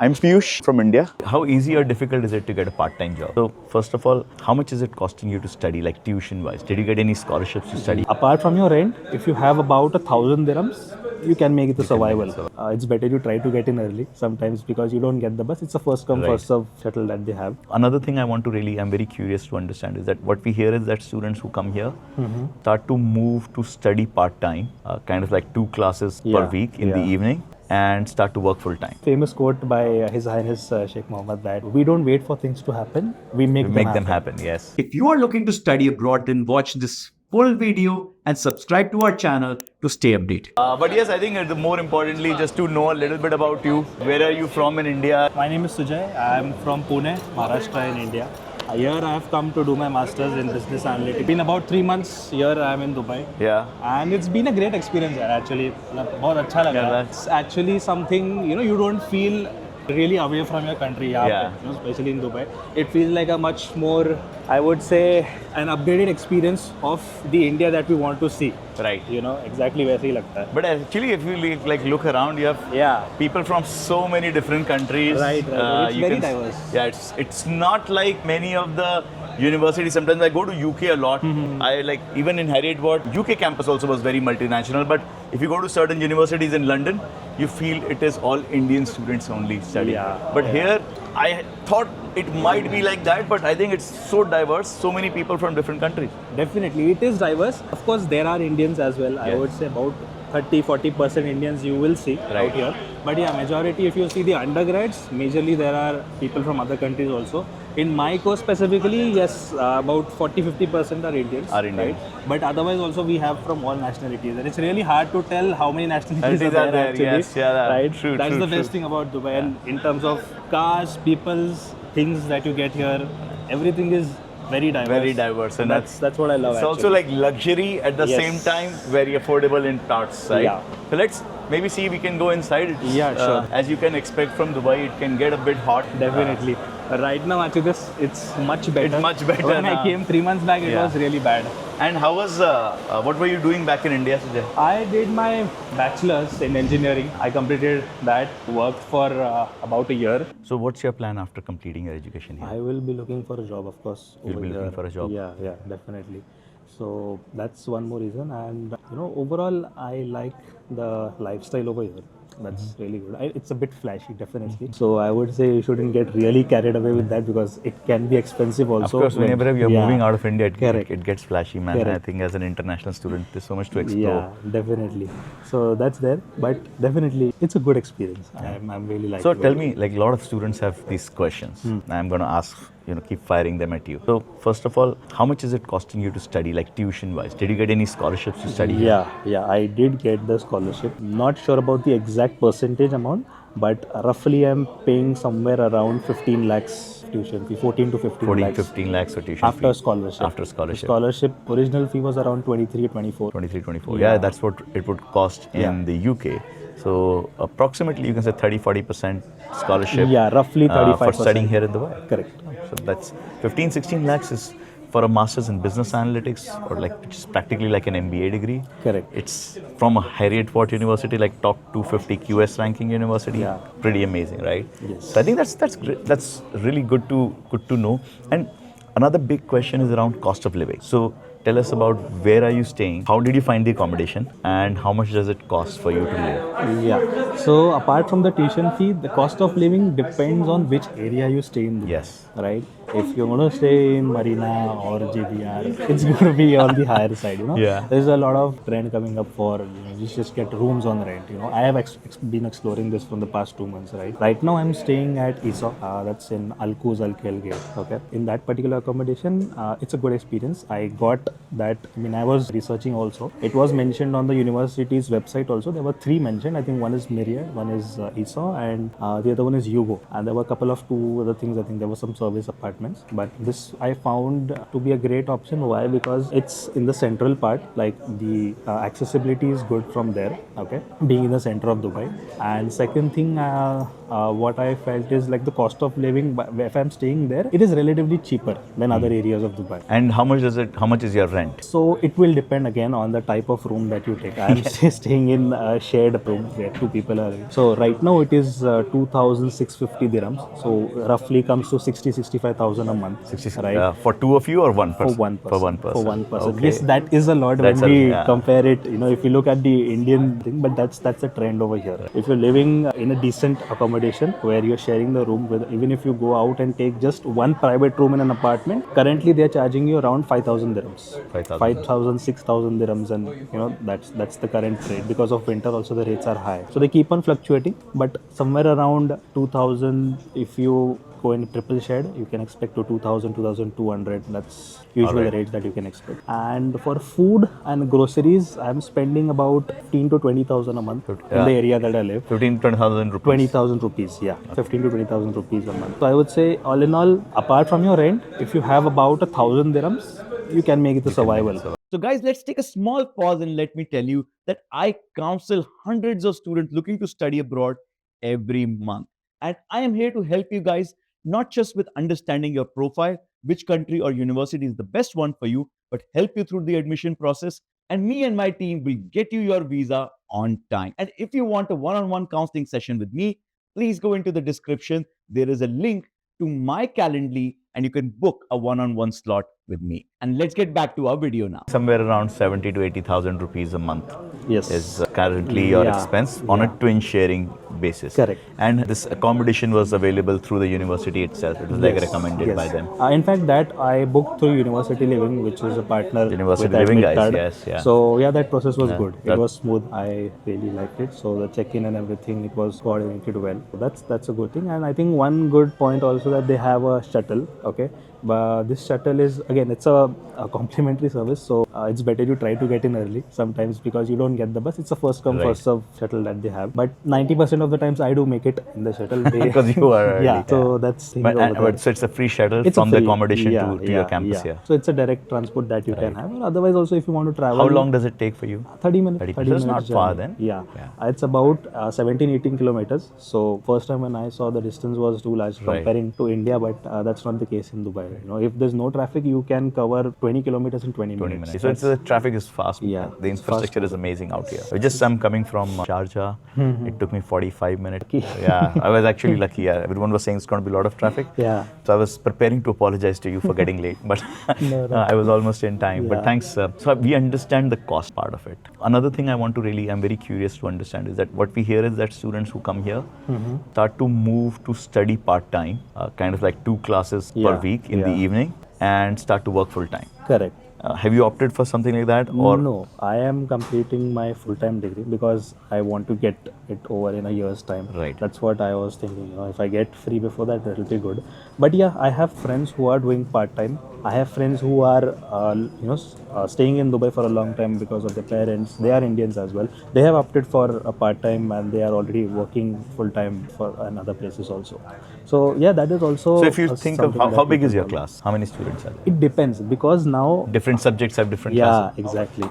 I'm Piyush from India. How easy or difficult is it to get a part-time job? So first of all, how much is it costing you to study, like tuition-wise? Did you get any scholarships to study? Apart from your rent, if you have about 1,000 dirhams, you can make it a survival. It's better you try to get in early sometimes because you don't get the bus. It's a first come, first serve shuttle that they have. Another thing I'm very curious to understand is that what we hear is that students who come here start to move to study part-time, kind of like 2 classes per week in the evening, and start to work full-time. Famous quote by His Highness Sheikh Mohammed that we don't wait for things to happen, we make them happen. Yes. If you are looking to study abroad, then watch this full video and subscribe to our channel to stay updated. But yes, I think more importantly, just to know a little bit about you. Where are you from in India? My name is Sujay. I am from Pune, Maharashtra in India. Here I have come to do my masters in business analytics. It's been about 3 months here. I am in Dubai. Yeah. And it's been a great experience actually. बहुत अच्छा लगा. It's actually something you don't feel really away from your country. Especially in Dubai. It feels like a much more, I would say, an updated experience of the India that we want to see. Right. Exactly वैसे ही लगता है. But actually, if you look around, you have people from so many different countries. Right. It's very diverse. Yeah, it's not like many of the universities. Sometimes I go to UK a lot. I even in Heriot-Watt, UK campus also was very multinational. But if you go to certain universities in London, you feel it is all Indian students only studying. But here, I thought it might be like that, but I think it's so diverse, so many people from different countries. Definitely, it is diverse. Of course, there are Indians as well. I would say about 30-40% Indians you will see out here. But majority, if you see the undergrads, majorly there are people from other countries also. In my course specifically, yes, about 40-50% are Indians. Right? But otherwise also we have from all nationalities. And it's really hard to tell how many nationalities are there actually. Yes, right? True, That's the true. best thing about Dubai. And in terms of cars, people's, things that you get here, everything is very diverse. Very diverse, and that's what I love. It's also like luxury at the same time, very affordable in parts, right? Yeah. So let's maybe see if we can go inside. Sure. As you can expect from Dubai, it can get a bit hot. Definitely. Right now, actually, it's much better. It's much better. When I came 3 months back, it was really bad. And how was? What were you doing back in India, Sujay? I did my bachelor's in engineering. I completed that. Worked for about a year. So, what's your plan after completing your education here? I will be looking for a job, of course. You'll be looking for a job. Yeah, definitely. So that's one more reason. And overall, I like the lifestyle over here. That's really good. It's a bit flashy, definitely. So I would say you shouldn't get really carried away with that because it can be expensive also. Of course, whenever you're moving out of India, it gets flashy, man. Correct. I think as an international student, there's so much to explore. Yeah, definitely. So that's there. But definitely, it's a good experience. I'm really liking it. So tell me, a lot of students have these questions. I'm going to ask, keep firing them at you. So first of all, how much is it costing you to study, like tuition-wise? Did you get any scholarships to study here? Yeah, I did get the scholarship. Not sure about the exact percentage amount, but roughly I'm paying somewhere around 15 lakhs tuition fee, 14 to 15 lakhs. 15 lakhs for tuition after fee. Scholarship. After scholarship. The scholarship original fee was around 23-24. 23-24. Yeah, that's what it would cost in the UK. So approximately you can say 30-40% scholarship. Yeah, roughly 35%. For studying here in Dubai. Correct. So that's 15-16 lakhs is for a master's in business analytics, or which is practically like an MBA degree. Correct. It's from a Heriot-Watt University, like top 250 QS ranking university. Yeah. Pretty amazing, right? Yes. So I think that's great. That's really good to know. And another big question is around cost of living. So tell us about where are you staying, how did you find the accommodation, and how much does it cost for you to live? Yeah. So apart from the tuition fee, the cost of living depends on which area you stay in. Yes. Right? If you're going to stay in Marina or JBR, it's going to be on the higher side, Yeah. There's a lot of trend coming up for, you just get rooms on rent, I have been exploring this from the past 2 months, right? Right now I'm staying at ISA, that's in Al Quoz Al Khail Gate, okay? In that particular accommodation, it's a good experience. I got that, I was researching also. It was mentioned on the university's website also. There were 3 mentioned. I think one is Myriad, one is ISA, and the other one is Yugo. And there were a couple of 2 other things. I think there was some service apartment apartments. But this I found to be a great option. Why? Because it's in the central part, like the accessibility is good from there, okay, being in the center of Dubai. And second thing, what I felt is like the cost of living, if I'm staying there, it is relatively cheaper than other areas of Dubai. And how much is your rent? So it will depend again on the type of room that you take. I'm staying in a shared room where two people are in. So right now it is 2,650 dirhams. So roughly comes to 65,000 a month. 60, right? For two of you or one person? For one person. For one person. For one person. Okay. Yes, that is a lot That's when we yeah. compare it. You know, if you look at the Indian thing, but that's a trend over here. If you're living in a decent accommodation where you're sharing the room with, even if you go out and take just one private room in an apartment, currently they're charging you around 5,000 dirhams. 5,000, 6,000 dirhams, and you know that's the current rate. Because of winter, also the rates are high. So they keep on fluctuating, but somewhere around 2,000 if you go in triple shed, you can expect to 2,000, 2,200. That's usually the rates that you can expect. And for food and groceries, I'm spending about 15 to 20,000 a month in the area that I live. 15 to 20,000 rupees. 20,000 rupees, yeah. 15 to 20,000 rupees a month. So I would say, all in all, apart from your rent, if you have about 1,000 dirhams, you can make it a survival. So guys, let's take a small pause and let me tell you that I counsel hundreds of students looking to study abroad every month. And I am here to help you guys, not just with understanding your profile, which country or university is the best one for you, but help you through the admission process. And me and my team will get you your visa on time. And if you want a one-on-one counseling session with me, please go into the description. There is a link to my Calendly and you can book a one-on-one slot with me. And let's get back to our video now. Somewhere around 70 to 80,000 rupees a month Yes. is currently your expense on a twin sharing basis. Correct. And this accommodation was available through the university itself. It was like recommended by them. In fact, that I booked through University Living, which is a partner University with Living Admit guys, Card. yes, yeah. So yeah, that process was good. that- It was smooth. I really liked it. So the check-in and everything, it was coordinated well. So that's a good thing. And I think one good point also that they have a shuttle. Okay. But this shuttle is, again, it's a complimentary service, so it's better you try to get in early sometimes, because you don't get the bus. It's a first come first serve shuttle that they have, but 90% of the times I do make it in the shuttle. Because you are early. Yeah, so that's But so it's a free shuttle from the accommodation to your campus here. So it's a direct transport that you can have. Or otherwise also, if you want to travel, How long does it take for you? 30 minutes. 30 30 minutes. minutes It's not far journey. then. Yeah. It's about 17-18 kilometers. So first time when I saw, the distance was too large comparing to India, but that's not the case in Dubai. You know, if there's no traffic, you can cover 20 kilometers in 20 minutes. So the traffic is fast. Yeah, The infrastructure is amazing out here. I'm coming from Sharjah. It took me 45 minutes. Yeah, I was actually lucky. Yeah. Everyone was saying it's going to be a lot of traffic. Yeah. So I was preparing to apologize to you for getting late, but I was almost in time. But thanks. So we understand the cost part of it. Another thing I'm very curious to understand is that what we hear is that students who come here start to move to study part-time, kind of like 2 classes per week in the evening, and start to work full-time. Correct. Have you opted for something like that? Or No, I am completing my full-time degree because I want to get it over in a year's time. Right. That's what I was thinking. You know, if I get free before that, that will be good. But yeah, I have friends who are doing part-time. I have friends who are, staying in Dubai for a long time because of their parents. They are Indians as well. They have opted for a part-time and they are already working full-time for other places also. So yeah, that is also. So if you think of something how that big we is can your follow. class? How many students are there? It depends, because now. Different subjects have different Yeah, classes. exactly.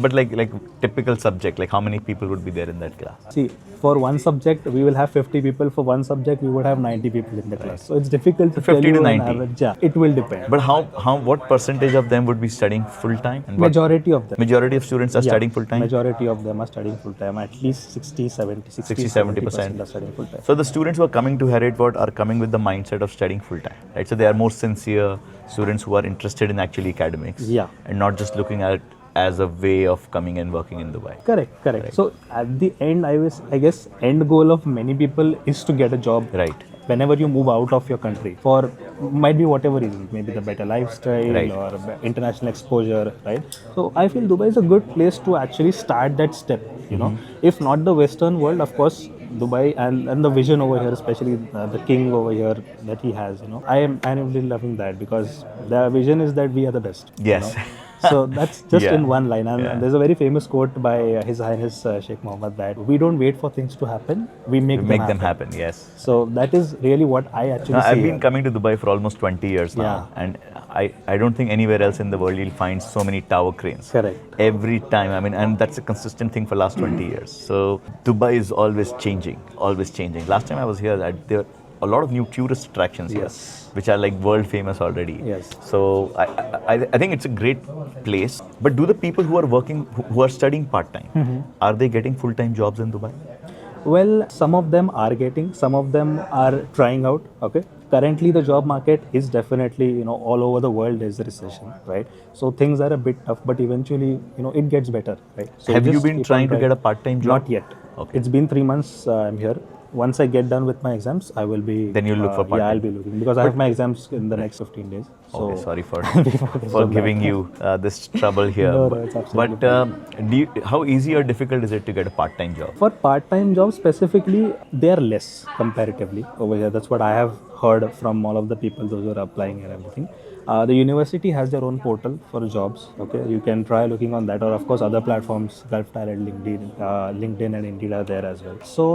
But like typical subject, like how many people would be there in that class? See, for one subject, we will have 50 people. For one subject, we would have 90 people in the class. So it's difficult to 50 tell you to an 90. average. Yeah, it will depend. But what percentage of them would be studying full time? And Majority of them. majority of students are Yeah, studying full time. Majority of them are studying full time. At least 60-70% are studying full time. So the students who are coming to Heriot-Watt are coming with the mindset of studying full time, right? So they are more sincere students who are interested in actually academics, and not just looking at it as a way of coming and working in Dubai. Correct. So at the end, I guess end goal of many people is to get a job. Right. Whenever you move out of your country, for might be whatever reason, maybe the better lifestyle or international exposure, right? So I feel Dubai is a good place to actually start that step. You know, if not the Western world, of course, Dubai and the vision over here, especially the king over here that he has. You know, I am really loving that, because the vision is that we are the best. Yes. You know? So that's just Yeah. in one line. And Yeah. there's a very famous quote by His Highness Sheikh Mohammed that we don't wait for things to happen, we make, Make them happen, yes. So that is really what I actually Now, see. I've been here. coming to Dubai for almost 20 years now, Yeah. and I don't think anywhere else in the world you'll find so many tower cranes. Correct. Every time, I mean, and that's a consistent thing for last 20 years. So Dubai is always changing, always changing. Last time I was here, there were a lot of new tourist attractions here, Yes. which are like world famous already. Yes. So I think it's a great place. But do the people who are working, who are studying part time, are they getting full time jobs in Dubai? Well, some of them are getting, some of them are trying out. Okay. Currently, the job market is definitely, all over the world is a recession, right? So things are a bit tough, but eventually, it gets better, right? So Have you just been keep on trying to get a part time job? Not yet. Okay. It's been 3 months I'm here. Once I get done with my exams, I will be. Then you'll look for part-time. Yeah, I'll be looking because I have my exams in the next 15 days. So Okay, sorry for focused for on giving that. you this trouble here. No, it's absolutely But how easy or difficult is it to get a part-time job? For part-time jobs specifically, they are less comparatively over here. That's what I have heard from all of the people, those who are applying and everything. The university has their own portal for jobs. Okay, you can try looking on that, or of course other platforms, Gulf Talent, LinkedIn, and Indeed are there as well. So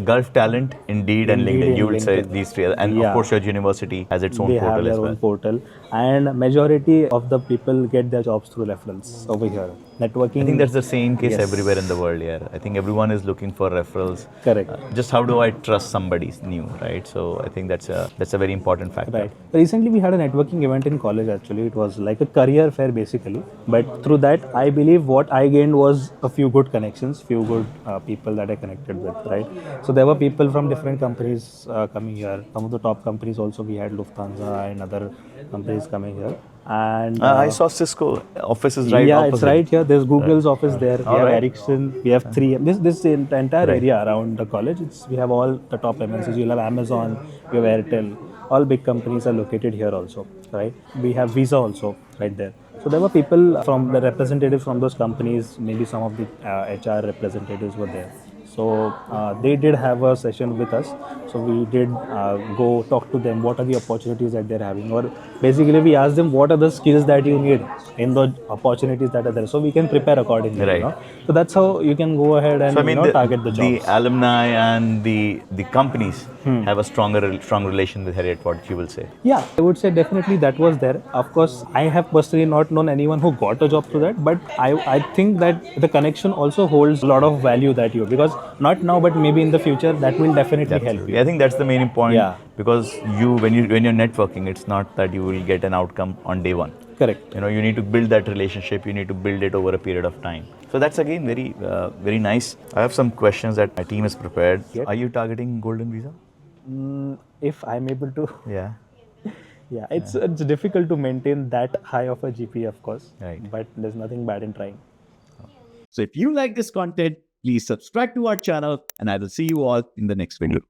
Gulf Talent, Indeed, and Indeed LinkedIn. and You would say LinkedIn. these three, and Yeah. of course your university has its own they have portal their as well. own portal, and majority of the people get their jobs through referrals over here. Networking. I think that's the same case Yes. everywhere in the world. Yeah, I think everyone is looking for referrals. Correct. Just how do I trust somebody new, right? So I think that's a very important factor. Right. Recently, we had a networking event in college. Actually, it was like a career fair basically. But through that, I believe what I gained was a few good connections, few good people that I connected with. Right. So there were people from different companies coming here. Some of the top companies also. We had Lufthansa and other companies coming here. And I saw Cisco offices right yeah, opposite. it's right here. There's Google's office there. We have Alright. Ericsson. We have 3M. This entire area around the college. We have all the top MNCs. You'll have Amazon. We have Airtel. All big companies are located here also, right? We have Visa also right there. So there were people from the representatives from those companies. Maybe some of the HR representatives were there. So they did have a session with us. So we did go talk to them. What are the opportunities that they're having? Or basically we asked them what are the skills that you need in the opportunities that are there. So we can prepare accordingly. Right. So that's how you can go ahead and So I mean, target the jobs. the alumni and the companies have a strong relation with Heriot-Watt, you will say. Yeah, I would say definitely that was there. Of course, I have personally not known anyone who got a job through that, but I think that the connection also holds a lot of value that you, because not now, but maybe in the future, that will definitely help you. I think that's the main point. Yeah. Because when you're networking, it's not that you will get an outcome on day one. Correct. You need to build that relationship. You need to build it over a period of time. So that's again very nice. I have some questions that my team has prepared. Yep. Are you targeting golden visa? If I'm able to, Yeah. yeah, it's difficult to maintain that high of a GPA, of course. Right. But there's nothing bad in trying. So if you like this content, please subscribe to our channel and I will see you all in the next video.